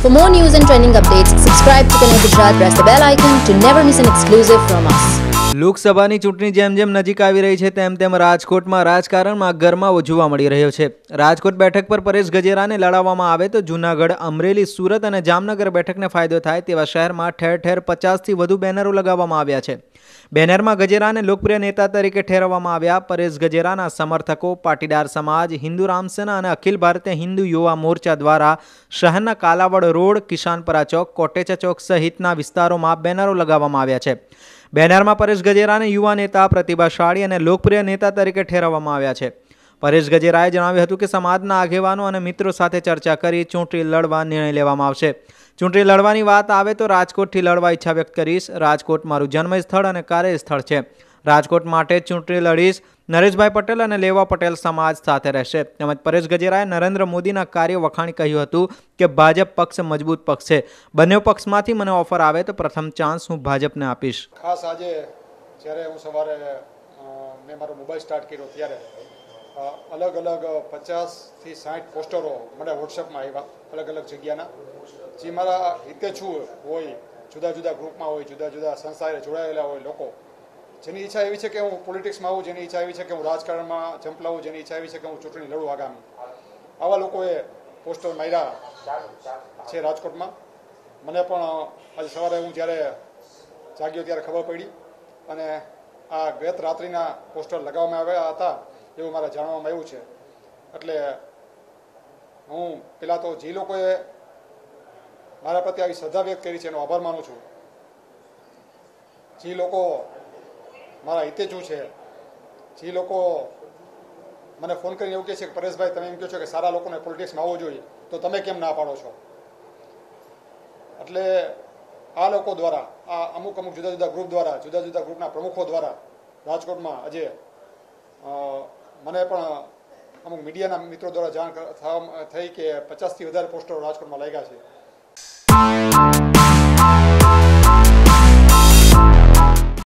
For more news and trending updates, subscribe to Connect Gujarat, press the bell icon to never miss an exclusive from us. લોકસભાની ચૂંટણી જેમ જેમ નજીક આવી રહી છે તેમ તેમ રાજકોટમાં રાજકારણમાં ગરમાવો જોવા મળી રહ્યો છે. રાજકોટ બેઠક પર પરેશ ગજેરાને લડાવવામાં આવે તો જૂનાગઢ, અમરેલી, સુરત અને જામનગર બેઠકને ફાયદો થાય તેવા શહેરમાં ઠેર ઠેર 50થી વધુ બેનરો લગાવવામાં આવ્યા છે. બેનરમાં ગજેરાને લોકપ્રિય નેતા તરીકે ઠેરવવામાં આવ્યા. પરેશ ગજેરાના સમર્થકો, પાટીદાર સમાજ, હિન્દુ રામસેના અને અખિલ ભારતીય હિન્દુ યુવા મોરચા દ્વારા શહેરના કાલાવડ રોડ, કિશાનપરા ચોક, કોટેચા ચોક સહિતના વિસ્તારોમાં બેનરો લગાવવામાં આવ્યા છે. બેનરમાં પરેશ ગજેરાને યુવા નેતા, પ્રતિભાશાળી અને લોકપ્રિય નેતા તરીકે ઠેરવવામાં આવ્યા છે. પરેશ ગજેરાએ જણાવ્યું હતું કે સમાજના આગેવાનો અને મિત્રો સાથે ચર્ચા કરી ચૂંટણી લડવા નિર્ણય લેવામાં આવશે. ચૂંટણી લડવાની વાત આવે તો રાજકોટથી લડવા ઈચ્છા વ્યક્ત કરીશ. રાજકોટ મારું જન્મસ્થળ અને કાર્યસ્થળ છે. રાજકોટ માટે ચૂંટણી લડીશ. નરેશભાઈ પટેલ અને લેવા પટેલ સમાજ સાથે રહેશે. તેમજ પરેશ ગજેરાએ નરેન્દ્ર મોદીના કાર્ય વખાણી કહ્યું હતું કે ભાજપ પક્ષ મજબૂત પક્ષ છે. બંને પક્ષમાંથી મને ઓફર આવે તો પ્રથમ ચાન્સ હું ભાજપને આપીશ. ખાસ આજે જ્યારે હું સવારે મેં મારો મોબાઈલ સ્ટાર્ટ કર્યો ત્યારે અલગ અલગ 50થી 60 પોસ્ટરો મને વોટ્સએપમાં આવ્યા અલગ અલગ જગ્યાના, જે મારા હિતેચ્છુ હોય, જુદા જુદા ગ્રુપમાં હોય, જુદા જુદા સંસ્થાએ જોડાયેલા હોય લોકો, જેની ઈચ્છા એવી છે કે હું પોલિટિક્સમાં આવું, જેની ઈચ્છા એવી છે કે હું રાજકારણમાં ઝંપલાવું, જેની ઈચ્છા એવી છે કે હું ચૂંટણી લડું આગામી. આવા લોકોએ પોસ્ટર માર્યા છે રાજકોટમાં. મને પણ આજે સવારે હું જ્યારે જાગ્યો ત્યારે ખબર પડી અને આ ગત રાત્રિના પોસ્ટર લગાવવામાં આવ્યા હતા એવું મારે જાણવામાં આવ્યું છે. એટલે હું પહેલાં તો જે લોકોએ મારા પ્રત્યે આવી શ્રદ્ધા વ્યક્ત કરી છે એનો આભાર માનું છું. જે લોકો મારા હિતેચ્છુ છે, જે લોકો મને ફોન કરીને એવું કહે છે કે પરેશભાઈ તમે એમ કહો છો કે સારા લોકોને પોલિટિક્સમાં આવવું જોઈએ, તો તમે કેમ ના પાડો છો? એટલે આ લોકો દ્વારા, આ અમુક જુદા જુદા ગ્રુપ દ્વારા, જુદા જુદા ગ્રુપના પ્રમુખો દ્વારા રાજકોટમાં આજે મને પણ અમુક મીડિયાના મિત્રો દ્વારા જાણ થઈ કે 50થી વધારે પોસ્ટરો રાજકોટમાં લાગ્યા છે.